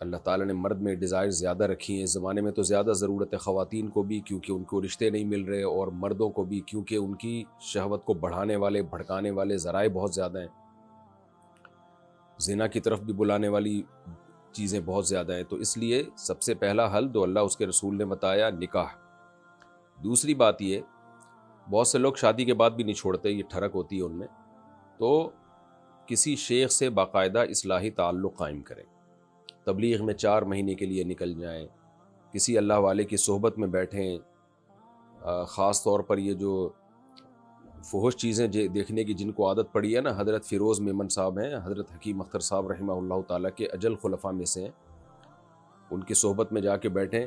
اللہ تعالیٰ نے مرد میں ڈیزائر زیادہ رکھی ہیں. اس زمانے میں تو زیادہ ضرورت ہے خواتین کو بھی، کیونکہ ان کو رشتے نہیں مل رہے، اور مردوں کو بھی کیونکہ ان کی شہوت کو بڑھانے والے بھڑکانے والے ذرائع بہت زیادہ ہیں، زنا کی طرف بھی بلانے والی چیزیں بہت زیادہ ہیں. تو اس لیے سب سے پہلا حل جو اللہ اس کے رسول نے بتایا، نکاح. دوسری بات یہ، بہت سے لوگ شادی کے بعد بھی نہیں چھوڑتے، یہ ٹھڑک ہوتی ہے ان میں. تو کسی شیخ سے باقاعدہ اصلاحی تعلق قائم کریں، تبلیغ میں 4 مہینے کے لیے نکل جائیں، کسی اللہ والے کی صحبت میں بیٹھیں. خاص طور پر یہ جو فحش چیزیں دیکھنے کی جن کو عادت پڑی ہے نا، حضرت فیروز میمن صاحب ہیں، حضرت حکیم اختر صاحب رحمہ اللہ تعالیٰ کے اجل خلفاء میں سے ہیں، ان کی صحبت میں جا کے بیٹھیں.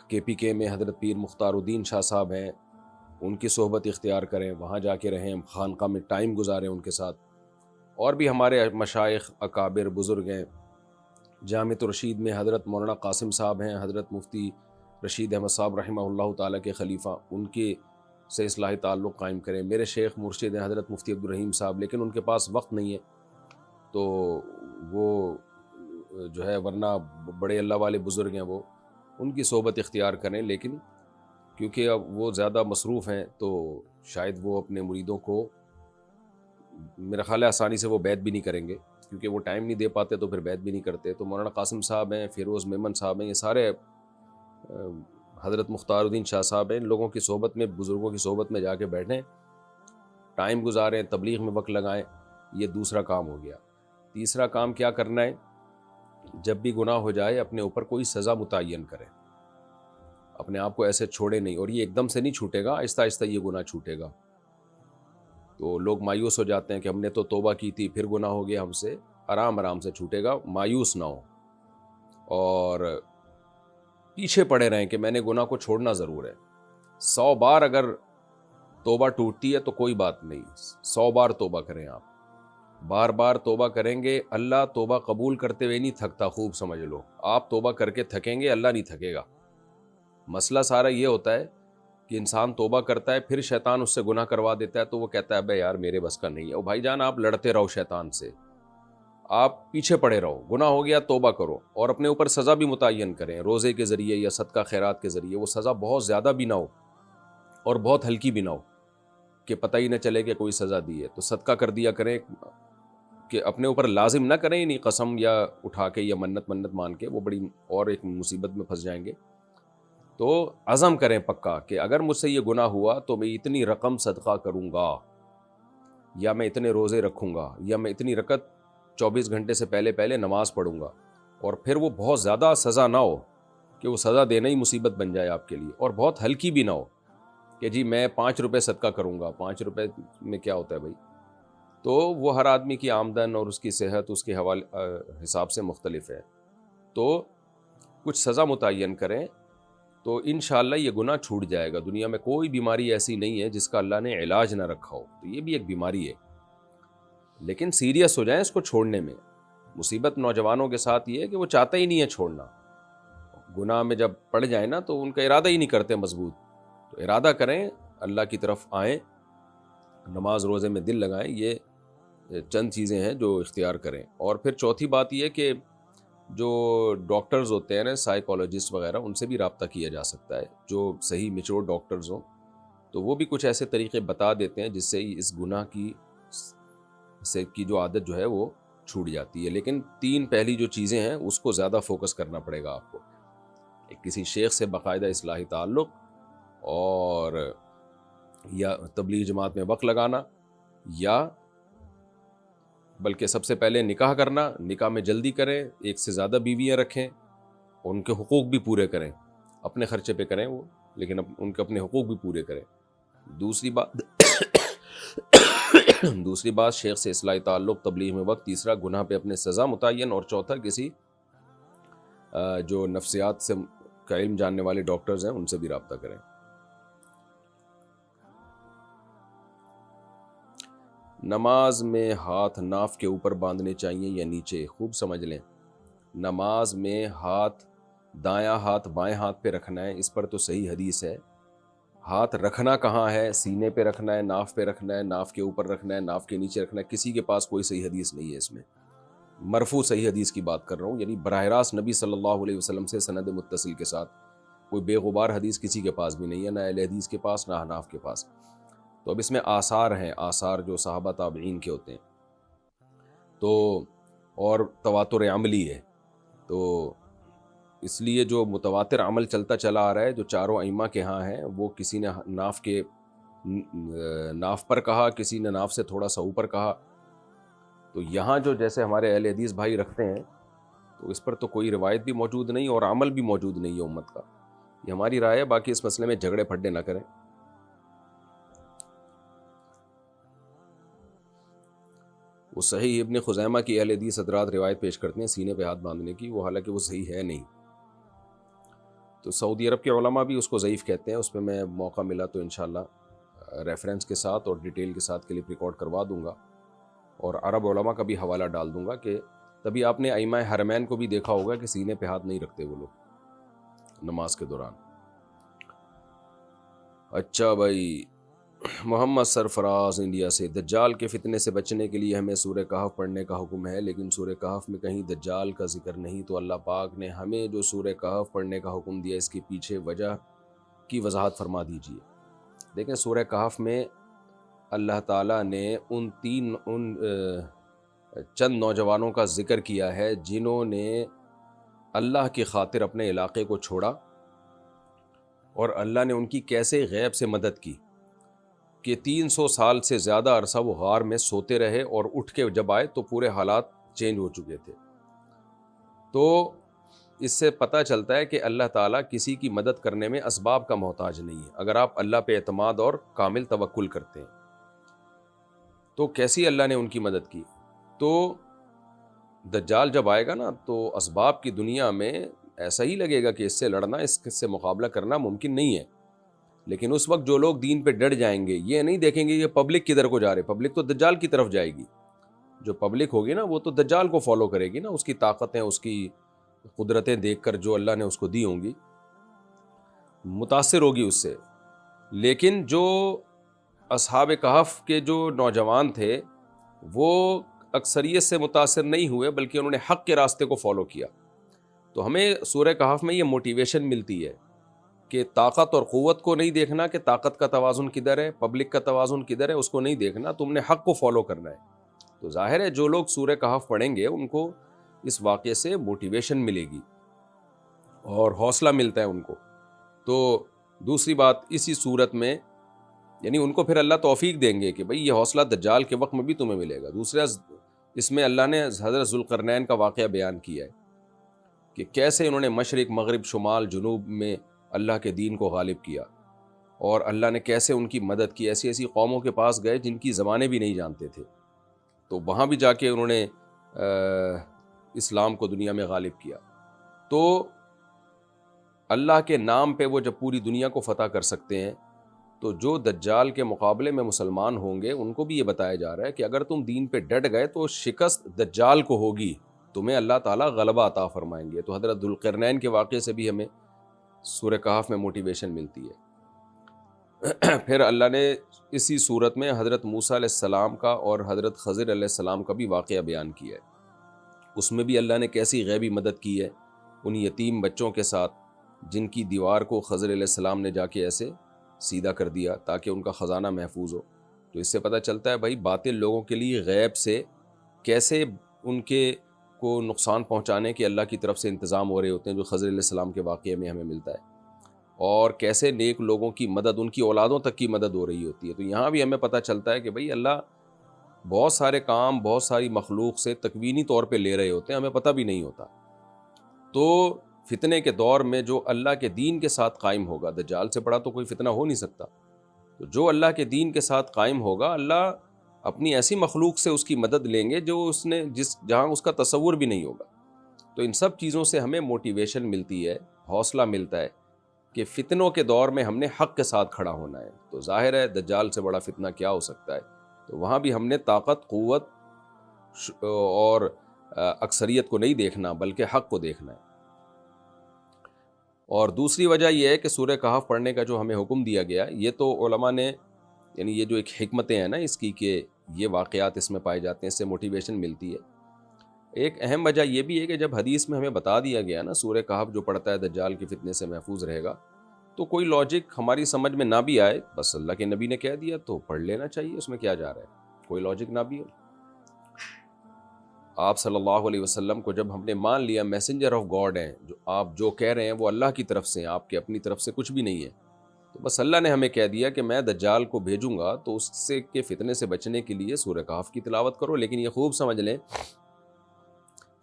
کے پی کے میں حضرت پیر مختار الدین شاہ صاحب ہیں، ان کی صحبت اختیار کریں، وہاں جا کے رہیں، خانقاہ میں ٹائم گزاریں ان کے ساتھ. اور بھی ہمارے مشائخ اکابر بزرگ ہیں. جامع الرشید میں حضرت مولانا قاسم صاحب ہیں، حضرت مفتی رشید احمد صاحب رحمہ اللہ تعالیٰ کے خلیفہ، ان کے سے اصلاحی تعلق قائم کریں. میرے شیخ مرشد ہیں حضرت مفتی عبدالرحیم صاحب، لیکن ان کے پاس وقت نہیں ہے، تو وہ جو ہے، ورنہ بڑے اللہ والے بزرگ ہیں، وہ ان کی صحبت اختیار کریں. لیکن کیونکہ اب وہ زیادہ مصروف ہیں تو شاید وہ اپنے مریدوں کو، میرا خیال ہے آسانی سے وہ بیعت بھی نہیں کریں گے، کیونکہ وہ ٹائم نہیں دے پاتے تو پھر بیعت بھی نہیں کرتے. تو مولانا قاسم صاحب ہیں، فیروز میمن صاحب ہیں، یہ سارے حضرت مختار الدین شاہ صاحب ہیں، ان لوگوں کی صحبت میں، بزرگوں کی صحبت میں جا کے بیٹھیں، ٹائم گزاریں، تبلیغ میں وقت لگائیں. یہ دوسرا کام ہو گیا. تیسرا کام کیا کرنا ہے؟ جب بھی گناہ ہو جائے اپنے اوپر کوئی سزا متعین کریں، اپنے آپ کو ایسے چھوڑے نہیں. اور یہ ایک دم سے نہیں چھوٹے گا، آہستہ آہستہ یہ گناہ چھوٹے گا. تو لوگ مایوس ہو جاتے ہیں کہ ہم نے تو توبہ کی تھی پھر گناہ ہو گیا ہم سے. آرام آرام سے چھوٹے گا، مایوس نہ ہو، اور پیچھے پڑے رہیں کہ میں نے گناہ کو چھوڑنا ضرور ہے. 100 بار اگر توبہ ٹوٹتی ہے تو کوئی بات نہیں، 100 بار توبہ کریں. آپ بار بار توبہ کریں گے، اللہ توبہ قبول کرتے ہوئے نہیں تھکتا. خوب سمجھ لو، آپ توبہ کر کے تھکیں گے، اللہ نہیں تھکے گا. مسئلہ سارا یہ ہوتا ہے کہ انسان توبہ کرتا ہے، پھر شیطان اس سے گناہ کروا دیتا ہے، تو وہ کہتا ہے بے یار میرے بس کا نہیں ہے. او بھائی جان، آپ لڑتے رہو شیطان سے، آپ پیچھے پڑے رہو. گناہ ہو گیا توبہ کرو، اور اپنے اوپر سزا بھی متعین کریں، روزے کے ذریعے یا صدقہ خیرات کے ذریعے. وہ سزا بہت زیادہ بھی نہ ہو اور بہت ہلکی بھی نہ ہو کہ پتہ ہی نہ چلے کہ کوئی سزا دی ہے. تو صدقہ کر دیا کریں، کہ اپنے اوپر لازم نہ کریں، نہیں قسم یا اٹھا کے یا منت مان کے، وہ بڑی اور ایک مصیبت میں پھنس جائیں گے. تو عزم کریں پکا کہ اگر مجھ سے یہ گناہ ہوا تو میں اتنی رقم صدقہ کروں گا، یا میں اتنے روزے رکھوں گا، یا میں اتنی رکعت 24 گھنٹے سے پہلے نماز پڑھوں گا. اور پھر وہ بہت زیادہ سزا نہ ہو کہ وہ سزا دینا ہی مصیبت بن جائے آپ کے لیے، اور بہت ہلکی بھی نہ ہو کہ جی میں 5 روپے صدقہ کروں گا. 5 روپے میں کیا ہوتا ہے بھائی؟ تو وہ ہر آدمی کی آمدن اور اس کی صحت اس کے حساب سے مختلف ہے. تو کچھ سزا متعین کریں تو انشاءاللہ یہ گناہ چھوٹ جائے گا. دنیا میں کوئی بیماری ایسی نہیں ہے جس کا اللہ نے علاج نہ رکھا ہو. تو یہ بھی ایک بیماری ہے، لیکن سیریس ہو جائیں اس کو چھوڑنے میں. مصیبت نوجوانوں کے ساتھ یہ ہے کہ وہ چاہتا ہی نہیں ہے چھوڑنا. گناہ میں جب پڑ جائیں نا تو ان کا ارادہ ہی نہیں کرتے مضبوط. تو ارادہ کریں، اللہ کی طرف آئیں، نماز روزے میں دل لگائیں. یہ چند چیزیں ہیں جو اختیار کریں. اور پھر چوتھی بات یہ کہ جو ڈاکٹرز ہوتے ہیں نا، سائیکالوجسٹ وغیرہ، ان سے بھی رابطہ کیا جا سکتا ہے، جو صحیح میچور ڈاکٹرز ہوں. تو وہ بھی کچھ ایسے طریقے بتا دیتے ہیں جس سے اس گناہ کی جو عادت جو ہے وہ چھوٹ جاتی ہے. لیکن 3 پہلی جو چیزیں ہیں اس کو زیادہ فوکس کرنا پڑے گا آپ کو. کسی شیخ سے باقاعدہ اصلاحی تعلق، اور یا تبلیغ جماعت میں وقت لگانا، یا بلکہ سب سے پہلے نکاح کرنا. نکاح میں جلدی کریں، 1 سے زیادہ بیویاں رکھیں، ان کے حقوق بھی پورے کریں. اپنے خرچے پہ کریں وہ، لیکن ان کے اپنے حقوق بھی پورے کریں. دوسری بات شیخ سے اصلاحی تعلق، تبلیغ میں وقت. تیسرا گناہ پہ اپنے سزا متعین. اور چوتھا کسی جو نفسیات سے کا علم جاننے والے ڈاکٹرز ہیں ان سے بھی رابطہ کریں. نماز میں ہاتھ ناف کے اوپر باندھنے چاہیے یا نیچے؟ خوب سمجھ لیں، نماز میں دایاں ہاتھ بائیں ہاتھ پہ رکھنا ہے، اس پر تو صحیح حدیث ہے. ہاتھ رکھنا کہاں ہے؟ سینے پہ رکھنا ہے، ناف پہ رکھنا ہے، ناف کے اوپر رکھنا ہے، ناف کے نیچے رکھنا ہے. کسی کے پاس کوئی صحیح حدیث نہیں ہے اس میں. مرفوع صحیح حدیث کی بات کر رہا ہوں، یعنی براہ راست نبی صلی اللہ علیہ وسلم سے سند متصل کے ساتھ، کوئی بے غبار حدیث کسی کے پاس بھی نہیں ہے، نہ اہل حدیث کے پاس نہ احناف کے پاس۔ تو اب اس میں آثار ہیں، آثار جو صحابہ تابعین کے ہوتے ہیں، تو اور تواتر عملی ہے، تو اس لیے جو متواتر عمل چلتا چلا آ رہا ہے جو چاروں ائمہ کے ہاں ہیں، وہ کسی نے ناف پر کہا، کسی نے ناف سے تھوڑا سا اوپر کہا، تو یہاں جو جیسے ہمارے اہل حدیث بھائی رکھتے ہیں، تو اس پر تو کوئی روایت بھی موجود نہیں اور عمل بھی موجود نہیں ہے امت کا۔ یہ ہماری رائے ہے، باقی اس مسئلے میں جھگڑے پھڈے نہ کریں۔ وہ صحیح ابن خزیمہ کی اہل حدیث حضرات روایت پیش کرتے ہیں سینے پہ ہاتھ باندھنے کی، وہ حالانکہ وہ صحیح ہے نہیں، تو سعودی عرب کے علماء بھی اس کو ضعیف کہتے ہیں۔ اس پہ میں موقع ملا تو انشاءاللہ ریفرنس کے ساتھ اور ڈیٹیل کے ساتھ کلپ ریکارڈ کروا دوں گا، اور عرب علماء کا بھی حوالہ ڈال دوں گا، کہ تبھی آپ نے ائمہ حرمین کو بھی دیکھا ہوگا کہ سینے پہ ہاتھ نہیں رکھتے وہ لوگ نماز کے دوران۔ اچھا بھائی، محمد سرفراز انڈیا سے، دجال کے فتنے سے بچنے کے لیے ہمیں سورہ کہف پڑھنے کا حکم ہے، لیکن سورہ کہف میں کہیں دجال کا ذکر نہیں، تو اللہ پاک نے ہمیں جو سورہ کہف پڑھنے کا حکم دیا اس کے پیچھے وجہ کی وضاحت فرما دیجیے۔ دیکھیں سورہ کہف میں اللہ تعالیٰ نے ان چند نوجوانوں کا ذکر کیا ہے جنہوں نے اللہ کی خاطر اپنے علاقے کو چھوڑا، اور اللہ نے ان کی کیسے غیب سے مدد کی، کہ 300 سال سے زیادہ عرصہ وہ غار میں سوتے رہے، اور اٹھ کے جب آئے تو پورے حالات چینج ہو چکے تھے۔ تو اس سے پتہ چلتا ہے کہ اللہ تعالیٰ کسی کی مدد کرنے میں اسباب کا محتاج نہیں ہے، اگر آپ اللہ پہ اعتماد اور کامل توکل کرتے ہیں۔ تو کیسی اللہ نے ان کی مدد کی؟ تو دجال جب آئے گا نا، تو اسباب کی دنیا میں ایسا ہی لگے گا کہ اس سے لڑنا، اس سے مقابلہ کرنا ممکن نہیں ہے، لیکن اس وقت جو لوگ دین پہ ڈٹ جائیں گے، یہ نہیں دیکھیں گے یہ پبلک کدھر کو جا رہے، پبلک تو دجال کی طرف جائے گی۔ جو پبلک ہوگی نا وہ تو دجال کو فالو کرے گی نا، اس کی طاقتیں، اس کی قدرتیں دیکھ کر جو اللہ نے اس کو دی ہوں گی، متاثر ہوگی اس سے۔ لیکن جو اصحاب کہف کے جو نوجوان تھے، وہ اکثریت سے متاثر نہیں ہوئے، بلکہ انہوں نے حق کے راستے کو فالو کیا۔ تو ہمیں سورہ کہف میں یہ موٹیویشن ملتی ہے کہ طاقت اور قوت کو نہیں دیکھنا کہ طاقت کا توازن کدھر ہے، پبلک کا توازن کدھر ہے، اس کو نہیں دیکھنا، تم نے حق کو فالو کرنا ہے۔ تو ظاہر ہے جو لوگ سورہ کہف پڑھیں گے ان کو اس واقعے سے موٹیویشن ملے گی اور حوصلہ ملتا ہے ان کو۔ تو دوسری بات، اسی صورت میں یعنی ان کو پھر اللہ توفیق دیں گے کہ بھئی یہ حوصلہ دجال کے وقت میں بھی تمہیں ملے گا۔ دوسرا، اس میں اللہ نے حضرت ذوالقرنین کا واقعہ بیان کیا ہے کہ کیسے انہوں نے مشرق، مغرب، شمال، جنوب میں اللہ کے دین کو غالب کیا، اور اللہ نے کیسے ان کی مدد کی۔ ایسی ایسی قوموں کے پاس گئے جن کی زبانیں بھی نہیں جانتے تھے، تو وہاں بھی جا کے انہوں نے اسلام کو دنیا میں غالب کیا۔ تو اللہ کے نام پہ وہ جب پوری دنیا کو فتح کر سکتے ہیں، تو جو دجال کے مقابلے میں مسلمان ہوں گے ان کو بھی یہ بتایا جا رہا ہے کہ اگر تم دین پہ ڈٹ گئے تو شکست دجال کو ہوگی، تمہیں اللہ تعالیٰ غلبہ عطا فرمائیں گے۔ تو حضرت ذوالقرنین کے واقعے سے بھی ہمیں سورہ کہف میں موٹیویشن ملتی ہے۔ پھر اللہ نے اسی صورت میں حضرت موسیٰ علیہ السلام کا اور حضرت خضر علیہ السلام کا بھی واقعہ بیان کیا ہے۔ اس میں بھی اللہ نے کیسی غیبی مدد کی ہے ان یتیم بچوں کے ساتھ، جن کی دیوار کو خضر علیہ السلام نے جا کے ایسے سیدھا کر دیا تاکہ ان کا خزانہ محفوظ ہو۔ تو اس سے پتہ چلتا ہے بھائی باطل لوگوں کے لیے غیب سے کیسے ان کے کو نقصان پہنچانے کے اللہ کی طرف سے انتظام ہو رہے ہوتے ہیں، جو خضر علیہ السلام کے واقعے میں ہمیں ملتا ہے، اور کیسے نیک لوگوں کی مدد، ان کی اولادوں تک کی مدد ہو رہی ہوتی ہے۔ تو یہاں بھی ہمیں پتہ چلتا ہے کہ بھئی اللہ بہت سارے کام بہت ساری مخلوق سے تکوینی طور پہ لے رہے ہوتے ہیں، ہمیں پتہ بھی نہیں ہوتا۔ تو فتنے کے دور میں جو اللہ کے دین کے ساتھ قائم ہوگا، دجال سے بڑا تو کوئی فتنہ ہو نہیں سکتا، تو جو اللہ کے دین کے ساتھ قائم ہوگا، اللہ اپنی ایسی مخلوق سے اس کی مدد لیں گے جو اس نے جہاں اس کا تصور بھی نہیں ہوگا۔ تو ان سب چیزوں سے ہمیں موٹیویشن ملتی ہے، حوصلہ ملتا ہے کہ فتنوں کے دور میں ہم نے حق کے ساتھ کھڑا ہونا ہے۔ تو ظاہر ہے دجال سے بڑا فتنہ کیا ہو سکتا ہے، تو وہاں بھی ہم نے طاقت، قوت اور اکثریت کو نہیں دیکھنا بلکہ حق کو دیکھنا ہے۔ اور دوسری وجہ یہ ہے کہ سورہ کہف پڑھنے کا جو ہمیں حکم دیا گیا، یہ تو علماء نے یعنی یہ جو ایک حکمتیں ہیں نا اس کی، کہ یہ واقعات اس میں پائے جاتے ہیں، اس سے موٹیویشن ملتی ہے۔ ایک اہم وجہ یہ بھی ہے کہ جب حدیث میں ہمیں بتا دیا گیا نا سورہ کہف جو پڑھتا ہے دجال کے فتنے سے محفوظ رہے گا، تو کوئی لاجک ہماری سمجھ میں نہ بھی آئے، بس اللہ کے نبی نے کہہ دیا تو پڑھ لینا چاہیے، اس میں کیا جا رہا ہے، کوئی لاجک نہ بھی ہو۔ آپ صلی اللہ علیہ وسلم کو جب ہم نے مان لیا میسنجر آف گاڈ ہیں، جو آپ جو کہہ رہے ہیں وہ اللہ کی طرف سے ہیں، آپ کے اپنی طرف سے کچھ بھی نہیں ہے، تو بس اللہ نے ہمیں کہہ دیا کہ میں دجال کو بھیجوں گا تو اس سے کے فتنے سے بچنے کے لیے سورہ کہف کی تلاوت کرو۔ لیکن یہ خوب سمجھ لیں،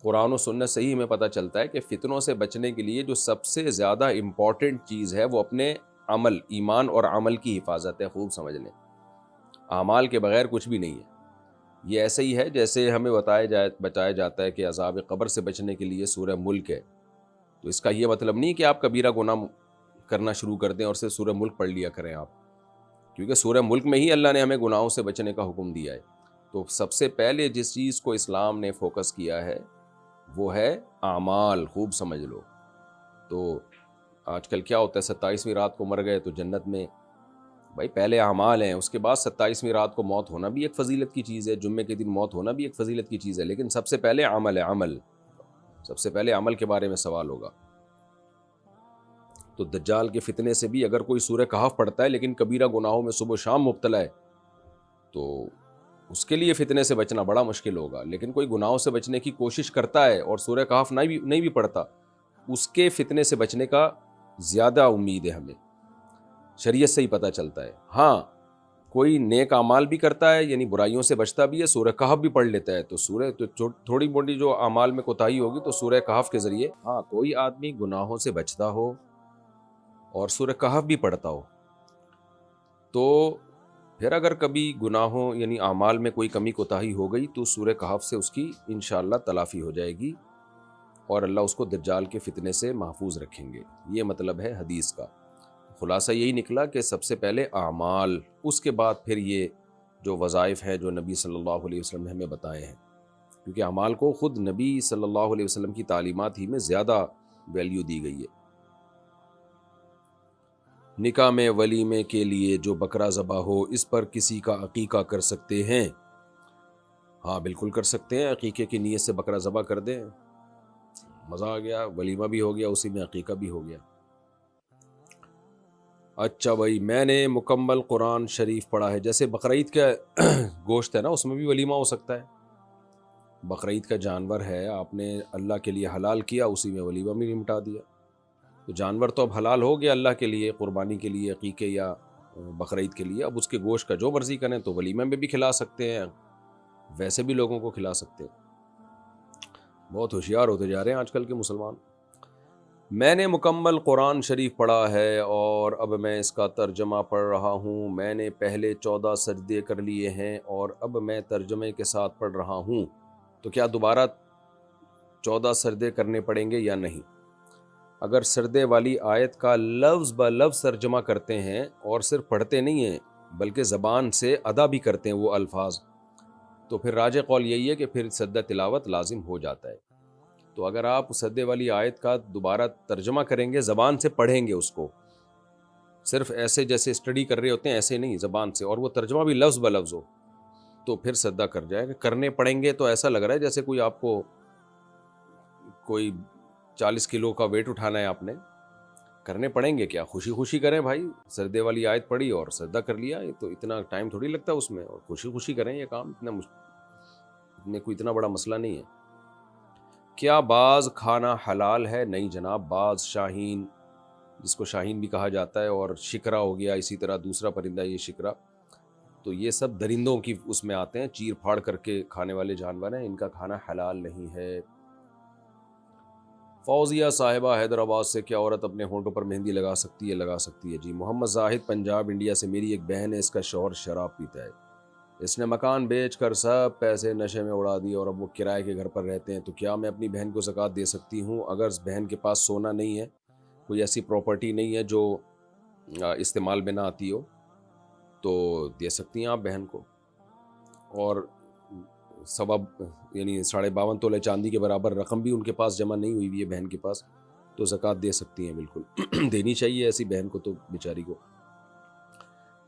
قرآن و سنت صحیح ہمیں پتہ چلتا ہے کہ فتنوں سے بچنے کے لیے جو سب سے زیادہ امپورٹنٹ چیز ہے وہ اپنے عمل، ایمان اور عمل کی حفاظت ہے۔ خوب سمجھ لیں، اعمال کے بغیر کچھ بھی نہیں ہے۔ یہ ایسے ہی ہے جیسے ہمیں بتایا جاتا ہے کہ عذاب قبر سے بچنے کے لیے سورہ ملک ہے، تو اس کا یہ مطلب نہیں کہ آپ کبیرہ گناہ کرنا شروع کر دیں اور صرف سورہ ملک پڑھ لیا کریں آپ، کیونکہ سورہ ملک میں ہی اللہ نے ہمیں گناہوں سے بچنے کا حکم دیا ہے۔ تو سب سے پہلے جس چیز کو اسلام نے فوکس کیا ہے وہ ہے اعمال، خوب سمجھ لو۔ تو آج کل کیا ہوتا ہے، 27ویں رات کو مر گئے تو جنت میں، بھائی پہلے اعمال ہیں، اس کے بعد 27ویں رات کو موت ہونا بھی ایک فضیلت کی چیز ہے، جمعے کے دن موت ہونا بھی ایک فضیلت کی چیز ہے، لیکن سب سے پہلے عمل ہے، عمل، سب سے پہلے عمل کے بارے میں سوال ہوگا۔ تو دجال کے فتنے سے بھی اگر کوئی سورہ کہف پڑھتا ہے لیکن کبیرہ گناہوں میں صبح و شام مبتلا ہے تو اس کے لیے فتنے سے بچنا بڑا مشکل ہوگا۔ لیکن کوئی گناہوں سے بچنے کی کوشش کرتا ہے اور سورہ کہف نہیں بھی پڑھتا، اس کے فتنے سے بچنے کا زیادہ امید ہے ہمیں، شریعت سے ہی پتہ چلتا ہے۔ ہاں کوئی نیک اعمال بھی کرتا ہے، یعنی برائیوں سے بچتا بھی ہے، سورہ کہف بھی پڑھ لیتا ہے، تو تھوڑی موٹی جو اعمال میں کوتاہی ہوگی تو سورہ کہف کے ذریعے، ہاں کوئی آدمی گناہوں سے بچتا ہو اور سورہ کہف بھی پڑھتا ہو تو پھر اگر کبھی گناہوں یعنی اعمال میں کوئی کمی کوتاہی ہو گئی تو سورہ کہف سے اس کی انشاءاللہ تلافی ہو جائے گی اور اللہ اس کو دجال کے فتنے سے محفوظ رکھیں گے۔ یہ مطلب ہے حدیث کا۔ خلاصہ یہی نکلا کہ سب سے پہلے اعمال، اس کے بعد پھر یہ جو وظائف ہیں جو نبی صلی اللہ علیہ وسلم نے ہمیں بتائے ہیں، کیونکہ اعمال کو خود نبی صلی اللہ علیہ وسلم کی تعلیمات ہی میں زیادہ ویلیو دی گئی ہے۔ نکاح میں ولیمے کے لیے جو بکرا ذبح ہو اس پر کسی کا عقیقہ کر سکتے ہیں؟ ہاں بالکل کر سکتے ہیں، عقیقے کی نیت سے بکرا ذبح کر دیں، مزہ آ گیا، ولیمہ بھی ہو گیا، اسی میں عقیقہ بھی ہو گیا۔ اچھا بھائی، میں نے مکمل قرآن شریف پڑھا ہے، جیسے بقرعید کا گوشت ہے نا اس میں بھی ولیمہ ہو سکتا ہے، بقرعید کا جانور ہے آپ نے اللہ کے لیے حلال کیا، اسی میں ولیمہ بھی نمٹا دیا، تو جانور تو اب حلال ہو گیا اللہ کے لیے، قربانی کے لیے، عقیقے یا بقرعید کے لیے، اب اس کے گوشت کا جو مرضی کریں تو ولیمہ میں بھی کھلا سکتے ہیں، ویسے بھی لوگوں کو کھلا سکتے ہیں۔ بہت ہوشیار ہوتے جا رہے ہیں آج کل کے مسلمان۔ میں نے مکمل قرآن شریف پڑھا ہے اور اب میں اس کا ترجمہ پڑھ رہا ہوں، میں نے پہلے 14 سجدے کر لیے ہیں اور اب میں ترجمے کے ساتھ پڑھ رہا ہوں، تو کیا دوبارہ 14 سجدے کرنے پڑیں گے یا نہیں؟ اگر سردے والی آیت کا لفظ بہ لفظ ترجمہ کرتے ہیں اور صرف پڑھتے نہیں ہیں بلکہ زبان سے ادا بھی کرتے ہیں وہ الفاظ، تو پھر راجح قول یہی ہے کہ پھر سجدہ تلاوت لازم ہو جاتا ہے۔ تو اگر آپ سجدے والی آیت کا دوبارہ ترجمہ کریں گے، زبان سے پڑھیں گے اس کو، صرف ایسے جیسے اسٹڈی کر رہے ہوتے ہیں ایسے نہیں، زبان سے، اور وہ ترجمہ بھی لفظ بہ لفظ ہو، تو پھر سجدہ کر جائے گا۔ کرنے پڑیں گے تو ایسا لگ رہا ہے جیسے کوئی آپ کو کوئی 40 کلو کا ویٹ اٹھانا ہے، آپ نے کرنے پڑیں گے، کیا خوشی خوشی کریں بھائی، سردے والی آیت پڑھی اور سجدہ کر لیا، تو اتنا ٹائم تھوڑی لگتا ہے اس میں، اور خوشی خوشی کریں یہ کام، کوئی اتنا بڑا مسئلہ نہیں ہے۔ کیا باز کھانا حلال ہے؟ نہیں جناب، باز، شاہین، جس کو شاہین بھی کہا جاتا ہے، اور شکرا ہو گیا، اسی طرح دوسرا پرندہ یہ شکرا، تو یہ سب درندوں کی اس میں آتے ہیں، چیر پھاڑ کر کے کھانے والے جانور ہیں، ان کا کھانا حلال نہیں ہے۔ فوزیہ صاحبہ حیدرآباد سے، کیا عورت اپنے ہونٹوں پر مہندی لگا سکتی ہے؟ لگا سکتی ہے جی۔ محمد زاہد پنجاب انڈیا سے، میری ایک بہن ہے، اس کا شوہر شراب پیتا ہے، اس نے مکان بیچ کر سب پیسے نشے میں اڑا دیے اور اب وہ کرائے کے گھر پر رہتے ہیں، تو کیا میں اپنی بہن کو زکوٰۃ دے سکتی ہوں؟ اگر بہن کے پاس سونا نہیں ہے، کوئی ایسی پراپرٹی نہیں ہے جو استعمال میں نہ آتی ہو، تو دے سکتی ہیں آپ بہن کو، اور یعنی 52.5 تولے چاندی کے برابر رقم بھی ان کے پاس جمع نہیں ہوئی ہے بہن کے پاس، تو زکوٰۃ دے سکتی ہیں، بالکل دینی چاہیے ایسی بہن کو تو بیچاری کو۔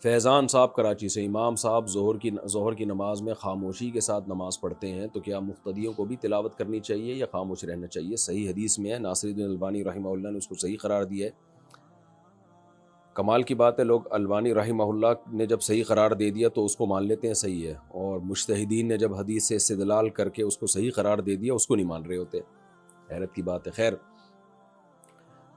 فیضان صاحب کراچی سے، امام صاحب ظہر کی نماز میں خاموشی کے ساتھ نماز پڑھتے ہیں تو کیا مقتدیوں کو بھی تلاوت کرنی چاہیے یا خاموش رہنا چاہیے؟ صحیح حدیث میں ہے، ناصر الدین البانی رحمہ اللہ نے اس کو صحیح قرار دیا ہے۔ کمال کی بات ہے، لوگ البانی رحمہ اللہ نے جب صحیح قرار دے دیا تو اس کو مان لیتے ہیں صحیح ہے، اور مجتہدین نے جب حدیث سے استدلال کر کے اس کو صحیح قرار دے دیا اس کو نہیں مان رہے ہوتے۔ حیرت کی بات ہے۔ خیر،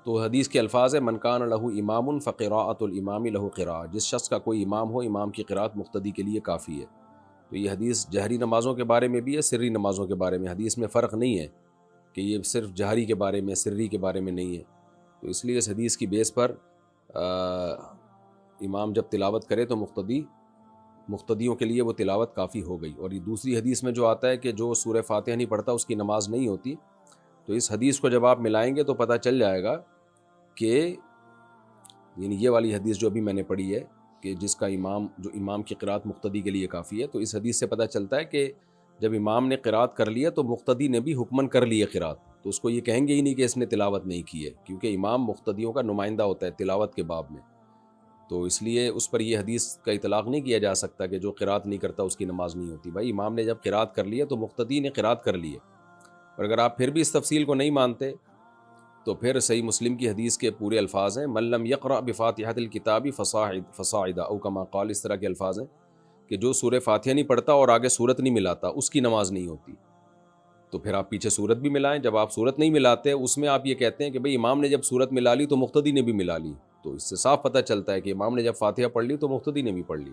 تو حدیث کے الفاظ ہے من کان لہ امام فقراءۃ الامام لہ قراءۃ، جس شخص کا کوئی امام ہو امام کی قراءت مقتدی کے لیے کافی ہے۔ تو یہ حدیث جہری نمازوں کے بارے میں بھی ہے، سری نمازوں کے بارے میں، حدیث میں فرق نہیں ہے کہ یہ صرف جہری کے بارے میں سری کے بارے میں نہیں ہے۔ تو اس لیے اس حدیث کی بیس پر امام جب تلاوت کرے تو مقتدیوں کے لیے وہ تلاوت کافی ہو گئی۔ اور یہ دوسری حدیث میں جو آتا ہے کہ جو سورہ فاتحہ نہیں پڑھتا اس کی نماز نہیں ہوتی، تو اس حدیث کو جب آپ ملائیں گے تو پتہ چل جائے گا کہ یعنی یہ والی حدیث جو ابھی میں نے پڑھی ہے کہ جس کا جو امام کی قرات مقتدی کے لیے کافی ہے، تو اس حدیث سے پتہ چلتا ہے کہ جب امام نے قرات کر لیا تو مقتدی نے بھی حکمن کر لی ہے قرات، تو اس کو یہ کہیں گے ہی نہیں کہ اس نے تلاوت نہیں کی ہے، کیونکہ امام مقتدیوں کا نمائندہ ہوتا ہے تلاوت کے باب میں، تو اس لیے اس پر یہ حدیث کا اطلاق نہیں کیا جا سکتا کہ جو قرات نہیں کرتا اس کی نماز نہیں ہوتی۔ بھائی امام نے جب قرات کر لی ہے تو مقتدی نے قرات کر لی ہے، اور اگر آپ پھر بھی اس تفصیل کو نہیں مانتے تو پھر صحیح مسلم کی حدیث کے پورے الفاظ ہیں من لم یقرأ بفاتحۃ الکتاب فصاعدا او کما قال، اس طرح کے الفاظ ہیں کہ جو سورہ فاتحہ نہیں پڑھتا اور آگے سورت نہیں ملاتا اس کی نماز نہیں ہوتی۔ تو پھر آپ پیچھے سورت بھی ملائیں، جب آپ سورت نہیں ملاتے اس میں آپ یہ کہتے ہیں کہ بھئی امام نے جب سورت ملا لی تو مقتدی نے بھی ملا لی، تو اس سے صاف پتہ چلتا ہے کہ امام نے جب فاتحہ پڑھ لی تو مقتدی نے بھی پڑھ لی۔